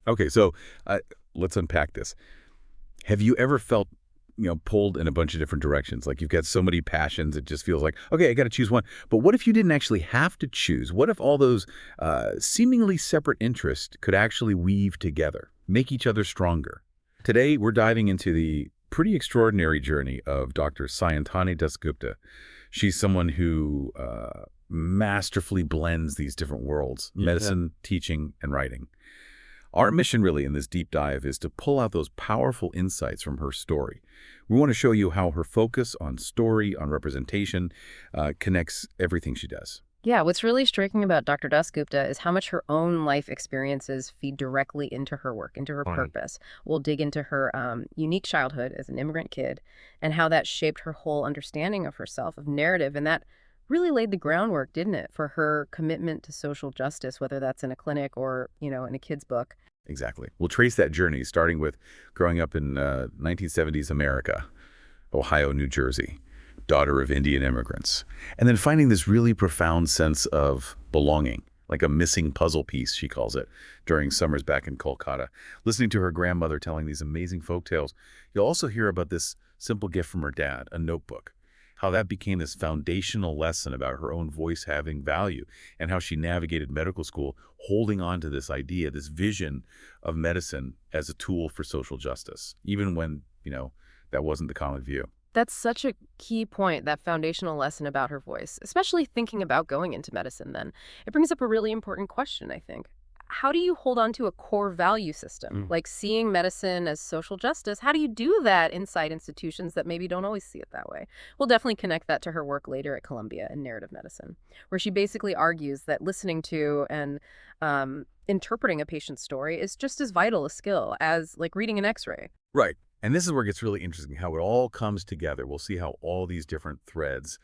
Okay, so let's unpack this. Have you ever felt, pulled in a bunch of different directions? Like you've got so many passions, it just feels like, okay, I got to choose one. But what if you didn't actually have to choose? What if all those seemingly separate interests could actually weave together, make each other stronger? Today, we're diving into the pretty extraordinary journey of Dr. Sayantané Dassgupta. She's someone who masterfully blends these different worlds, medicine, teaching, and writing. Our mission really in this deep dive is to pull out those powerful insights from her story. We want to show you how her focus on story, on representation, connects everything she does. Yeah, what's really striking about Dr. Dassgupta is how much her own life experiences feed directly into her work, into her purpose. We'll dig into her unique childhood as an immigrant kid and how that shaped her whole understanding of herself, of narrative, and that really laid the groundwork, didn't it, for her commitment to social justice, whether that's in a clinic or, in a kid's book. Exactly. We'll trace that journey, starting with growing up in 1970s America, Ohio, New Jersey, daughter of Indian immigrants, and then finding this really profound sense of belonging, like a missing puzzle piece, she calls it, during summers back in Kolkata. Listening to her grandmother telling these amazing folktales, you'll also hear about this simple gift from her dad, a notebook, how that became this foundational lesson about her own voice having value, and how she navigated medical school, holding on to this idea, this vision of medicine as a tool for social justice, even when, that wasn't the common view. That's such a key point, that foundational lesson about her voice, especially thinking about going into medicine then. It brings up a really important question, I think. How do you hold on to a core value system, like seeing medicine as social justice? How do you do that inside institutions that maybe don't always see it that way? We'll definitely connect that to her work later at Columbia in narrative medicine, where she basically argues that listening to and interpreting a patient's story is just as vital a skill as like reading an X-ray. Right. And this is where it gets really interesting, how it all comes together. We'll see how all these different threads,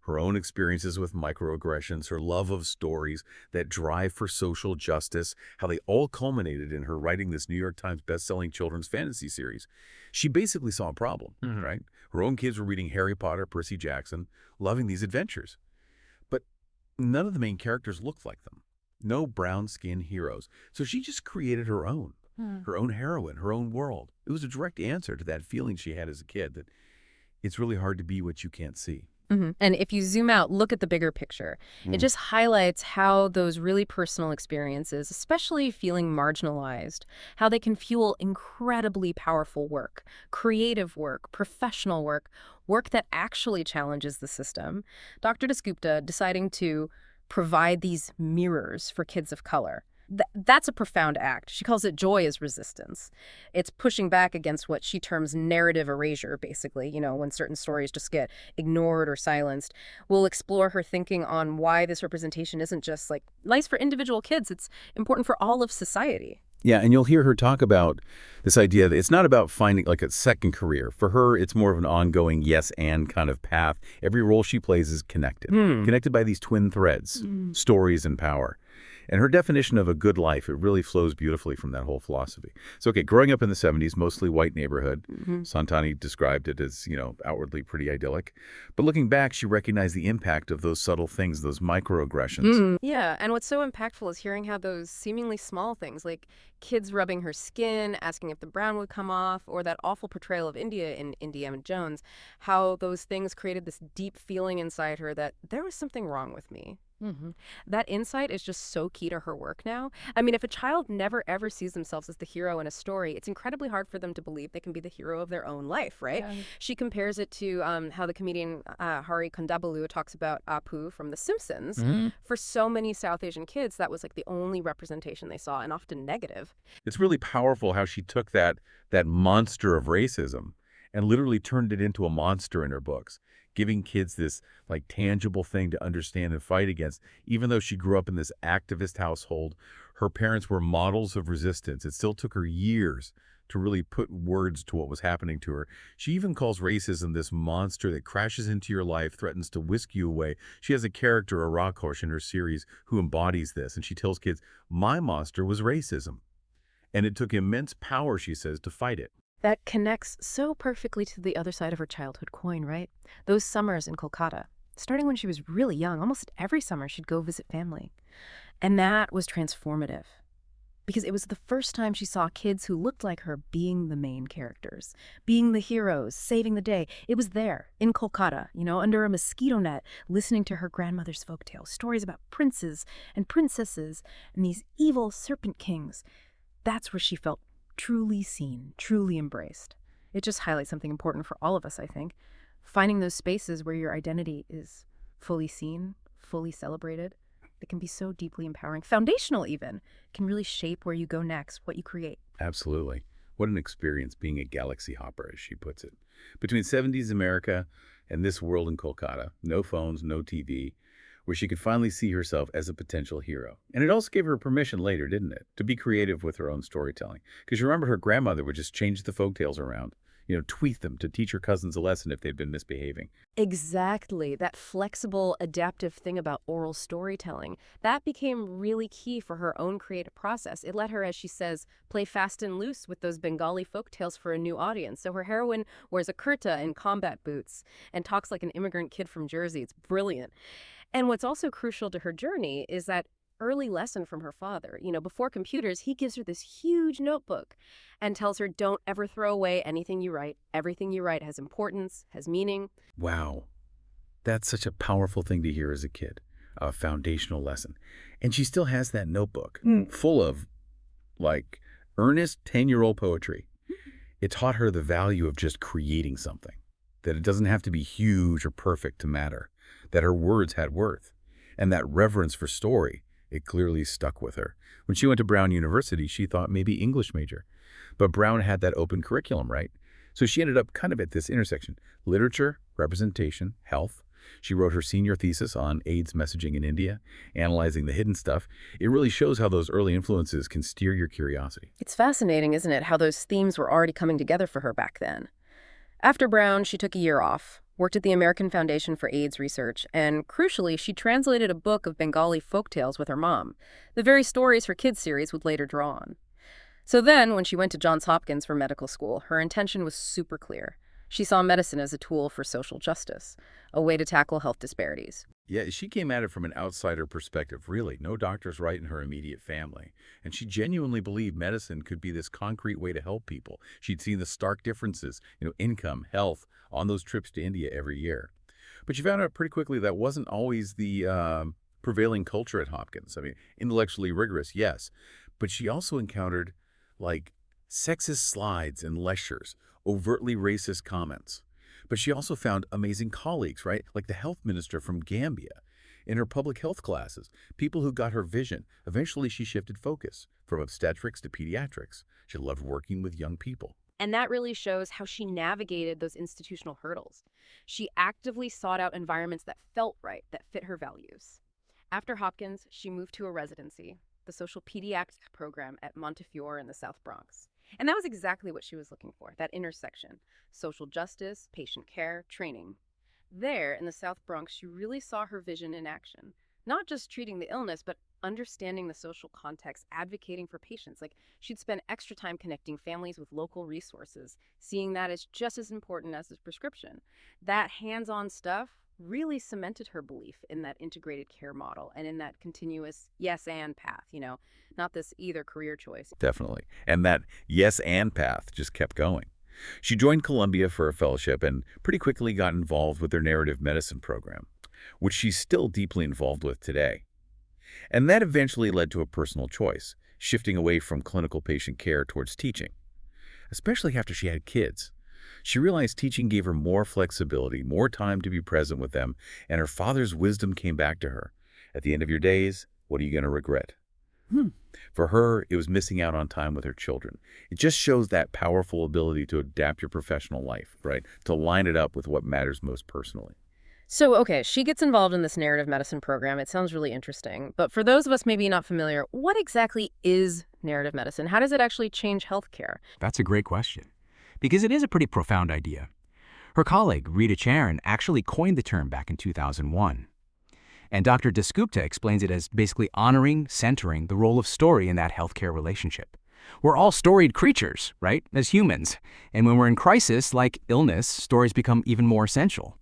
her own experiences with microaggressions, her love of stories that drive for social justice, how they all culminated in her writing this New York Times bestselling children's fantasy series. She basically saw a problem, right? Her own kids were reading Harry Potter, Percy Jackson, loving these adventures. But none of the main characters looked like them. No brown-skinned heroes. So she just created her own. Her own heroine, her own world. It was a direct answer to that feeling she had as a kid that it's really hard to be what you can't see. And if you zoom out, look at the bigger picture. It just highlights how those really personal experiences, especially feeling marginalized, how they can fuel incredibly powerful work, creative work, professional work, work that actually challenges the system. Dr. Dassgupta deciding to provide these mirrors for kids of color. That's a profound act. She calls it joy as resistance. It's pushing back against what she terms narrative erasure, basically, when certain stories just get ignored or silenced. We'll explore her thinking on why this representation isn't just like nice for individual kids. It's important for all of society. Yeah, and you'll hear her talk about this idea that it's not about finding like a second career. For her, it's more of an ongoing yes and kind of path. Every role she plays is connected, connected by these twin threads, stories and power. And her definition of a good life, it really flows beautifully from that whole philosophy. So, okay, growing up in the 70s, mostly white neighborhood, Sayantané described it as, outwardly pretty idyllic. But looking back, she recognized the impact of those subtle things, those microaggressions. Yeah, and what's so impactful is hearing how those seemingly small things, like kids rubbing her skin, asking if the brown would come off, or that awful portrayal of India in Indiana Jones, how those things created this deep feeling inside her that there was something wrong with me. That insight is just so key to her work now. I mean, if a child never ever sees themselves as the hero in a story, it's incredibly hard for them to believe they can be the hero of their own life, right? Yeah. She compares it to how the comedian Hari Kondabolu talks about Apu from The Simpsons. For so many South Asian kids, that was like the only representation they saw, and often negative. It's really powerful how she took that monster of racism and literally turned it into a monster in her books, giving kids this like tangible thing to understand and fight against. Even though she grew up in this activist household, her parents were models of resistance. It still took her years to really put words to what was happening to her. She even calls racism this monster that crashes into your life, threatens to whisk you away. She has a character, a Rakosh, in her series who embodies this, and she tells kids, my monster was racism. And it took immense power, she says, to fight it. That connects so perfectly to the other side of her childhood coin, right? Those summers in Kolkata, starting when she was really young, almost every summer she'd go visit family. And that was transformative. because it was the first time she saw kids who looked like her being the main characters, being the heroes, saving the day. It was there, in Kolkata, under a mosquito net, listening to her grandmother's folktales, stories about princes and princesses and these evil serpent kings. That's where she felt truly seen, truly embraced. It just highlights something important for all of us, I think. Finding those spaces where your identity is fully seen, fully celebrated. That can be so deeply empowering, foundational even, can really shape where you go next, what you create. Absolutely. What an experience being a galaxy hopper, as she puts it. Between 70s America and this world in Kolkata, no phones, no TV, where she could finally see herself as a potential hero. And it also gave her permission later, didn't it, to be creative with her own storytelling. Because you remember her grandmother would just change the folktales around, tweak them to teach her cousins a lesson if they'd been misbehaving. Exactly. That flexible, adaptive thing about oral storytelling, that became really key for her own creative process. It let her, as she says, play fast and loose with those Bengali folktales for a new audience. So her heroine wears a kurta and combat boots and talks like an immigrant kid from Jersey. It's brilliant. And what's also crucial to her journey is that early lesson from her father. Before computers, he gives her this huge notebook and tells her, don't ever throw away anything you write. Everything you write has importance, has meaning. Wow. That's such a powerful thing to hear as a kid, a foundational lesson. And she still has that notebook full of, earnest 10-year-old poetry. It taught her the value of just creating something, that it doesn't have to be huge or perfect to matter, that her words had worth, and that reverence for story. It clearly stuck with her. When she went to Brown University, she thought maybe English major. But Brown had that open curriculum, right? So she ended up kind of at this intersection. Literature, representation, health. She wrote her senior thesis on AIDS messaging in India, analyzing the hidden stuff. It really shows how those early influences can steer your curiosity. It's fascinating, isn't it, how those themes were already coming together for her back then. After Brown, she took a year off, worked at the American Foundation for AIDS Research, and crucially, she translated a book of Bengali folktales with her mom, the very stories her kids' series would later draw on. So then, when she went to Johns Hopkins for medical school, her intention was super clear. She saw medicine as a tool for social justice, a way to tackle health disparities. Yeah, she came at it from an outsider perspective, really. No doctors right in her immediate family. And she genuinely believed medicine could be this concrete way to help people. She'd seen the stark differences, income, health, on those trips to India every year. But she found out pretty quickly that wasn't always the prevailing culture at Hopkins. I mean, intellectually rigorous, yes. But she also encountered, sexist slides and lectures, overtly racist comments. But she also found amazing colleagues, right? Like the health minister from Gambia in her public health classes, people who got her vision. Eventually, she shifted focus from obstetrics to pediatrics. She loved working with young people. And that really shows how she navigated those institutional hurdles. She actively sought out environments that felt right, that fit her values. After Hopkins, she moved to a residency, the social pediatrics program at Montefiore in the South Bronx. And that was exactly what she was looking for, that intersection: social justice, patient care, training. There, in the South Bronx, she really saw her vision in action. Not just treating the illness, but understanding the social context, advocating for patients. She'd spend extra time connecting families with local resources, seeing that as just as important as the prescription. That hands-on stuff really cemented her belief in that integrated care model and in that continuous yes and path, not this either career choice. Definitely. And that yes and path just kept going. She joined Columbia for a fellowship and pretty quickly got involved with their narrative medicine program, which she's still deeply involved with today. And that eventually led to a personal choice, shifting away from clinical patient care towards teaching, especially after she had kids. She realized teaching gave her more flexibility, more time to be present with them, and her father's wisdom came back to her. At the end of your days, what are you going to regret? For her, it was missing out on time with her children. It just shows that powerful ability to adapt your professional life, right? To line it up with what matters most personally. So, okay, she gets involved in this narrative medicine program. It sounds really interesting. But for those of us maybe not familiar, what exactly is narrative medicine? How does it actually change healthcare? That's a great question, because it is a pretty profound idea. Her colleague, Rita Charan, actually coined the term back in 2001. And Dr. Dassgupta explains it as basically honoring, centering the role of story in that healthcare relationship. We're all storied creatures, right, as humans. And when we're in crisis, like illness, stories become even more essential.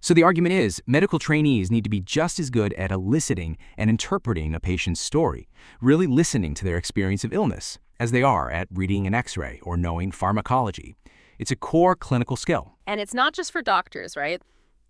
So the argument is, medical trainees need to be just as good at eliciting and interpreting a patient's story, really listening to their experience of illness, as they are at reading an X-ray or knowing pharmacology. It's a core clinical skill. And it's not just for doctors, right?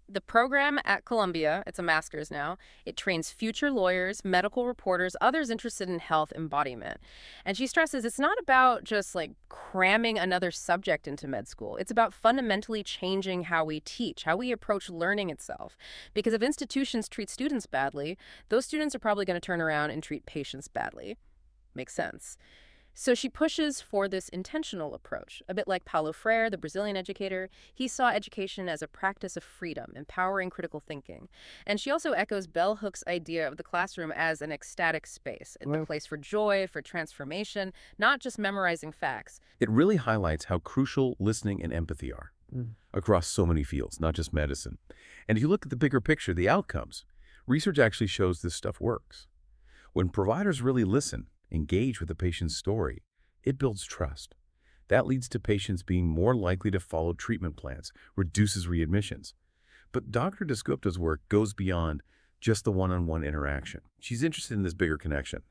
The program at Columbia, it's a master's now, it trains future lawyers, medical reporters, others interested in health embodiment. And she stresses it's not about just like cramming another subject into med school. It's about fundamentally changing how we teach, how we approach learning itself. Because if institutions treat students badly, those students are probably going to turn around and treat patients badly. Makes sense. So she pushes for this intentional approach, a bit like Paulo Freire, the Brazilian educator. He saw education as a practice of freedom, empowering critical thinking. And she also echoes Bell Hook's idea of the classroom as an ecstatic space, a place for joy, for transformation, not just memorizing facts. It really highlights how crucial listening and empathy are across so many fields, not just medicine. And if you look at the bigger picture, the outcomes, research actually shows this stuff works. When providers really listen, engage with the patient's story, it builds trust. That leads to patients being more likely to follow treatment plans, reduces readmissions. But Dr. Daskupta's work goes beyond just the one-on-one interaction. She's interested in this bigger connection,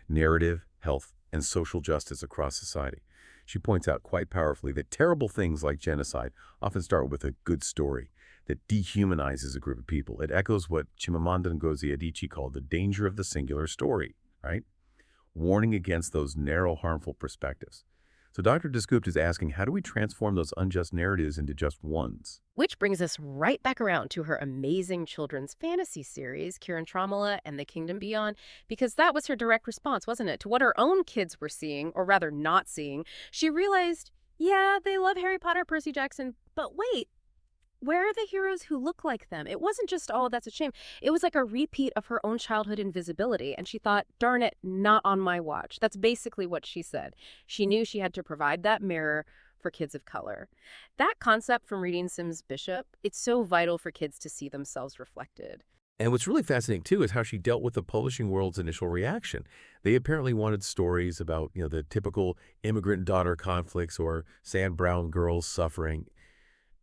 narrative, health, and social justice across society. She points out quite powerfully that terrible things like genocide often start with a good story that dehumanizes a group of people. It echoes what Chimamanda Ngozi Adichie called the danger of the singular story, right? Warning against those narrow, harmful perspectives. So Dr. Daskupta is asking, how do we transform those unjust narratives into just ones? Which brings us right back around to her amazing children's fantasy series, Kiran Tramala and the Kingdom Beyond, because that was her direct response, wasn't it, to what her own kids were seeing, or rather not seeing. She realized, yeah, they love Harry Potter, Percy Jackson, but wait, where are the heroes who look like them? It wasn't just, oh, that's a shame. It was like a repeat of her own childhood invisibility. And she thought, darn it, not on my watch. That's basically what she said. She knew she had to provide that mirror for kids of color. That concept from reading Sims Bishop, it's so vital for kids to see themselves reflected. And what's really fascinating, too, is how she dealt with the publishing world's initial reaction. They apparently wanted stories about, the typical immigrant daughter conflicts or Sam Brown girls suffering.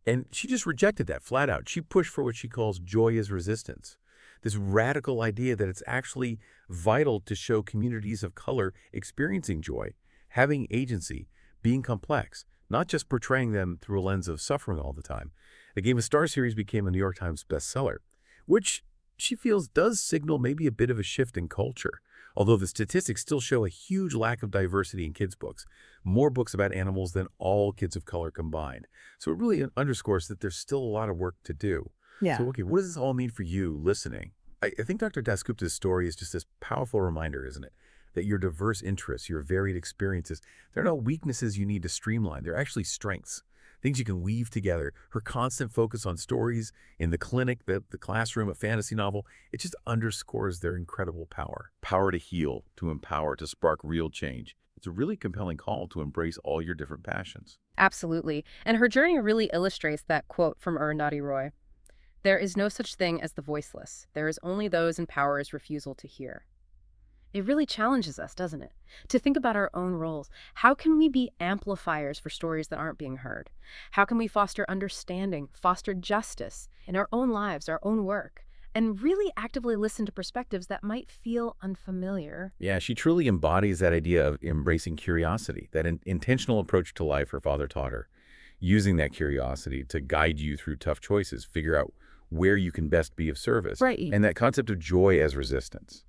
And she just rejected that flat out. She pushed for what she calls joy as resistance, this radical idea that it's actually vital to show communities of color experiencing joy, having agency, being complex, not just portraying them through a lens of suffering all the time. The Game of Stars series became a New York Times bestseller, which she feels does signal maybe a bit of a shift in culture. Although the statistics still show a huge lack of diversity in kids' books, more books about animals than all kids of color combined. So it really underscores that there's still a lot of work to do. Yeah. So, okay, what does this all mean for you listening? I think Dr. Daskupta's story is just this powerful reminder, isn't it? That your diverse interests, your varied experiences, they're not weaknesses you need to streamline. They're actually strengths, things you can weave together. Her constant focus on stories in the clinic, the classroom, a fantasy novel, it just underscores their incredible power. Power to heal, to empower, to spark real change. It's a really compelling call to embrace all your different passions. Absolutely. And her journey really illustrates that quote from Arundhati Roy. There is no such thing as the voiceless. There is only those in power's refusal to hear. It really challenges us, doesn't it? To think about our own roles. How can we be amplifiers for stories that aren't being heard? How can we foster understanding, foster justice in our own lives, our own work, and really actively listen to perspectives that might feel unfamiliar? Yeah, she truly embodies that idea of embracing curiosity, that intentional approach to life her father taught her, using that curiosity to guide you through tough choices, figure out where you can best be of service. Right. And that concept of joy as resistance.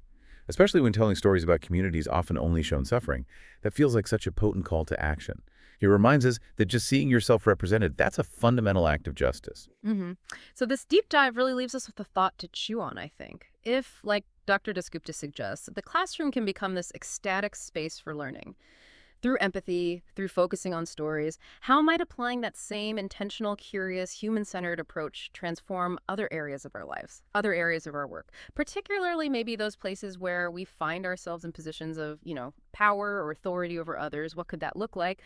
Especially when telling stories about communities often only shown suffering, that feels like such a potent call to action. It reminds us that just seeing yourself represented, that's a fundamental act of justice. So this deep dive really leaves us with a thought to chew on, I think. If, like Dr. Daskupta suggests, the classroom can become this ecstatic space for learning, through empathy, through focusing on stories, how might applying that same intentional, curious, human-centered approach transform other areas of our lives, other areas of our work, particularly maybe those places where we find ourselves in positions of, power or authority over others? What could that look like?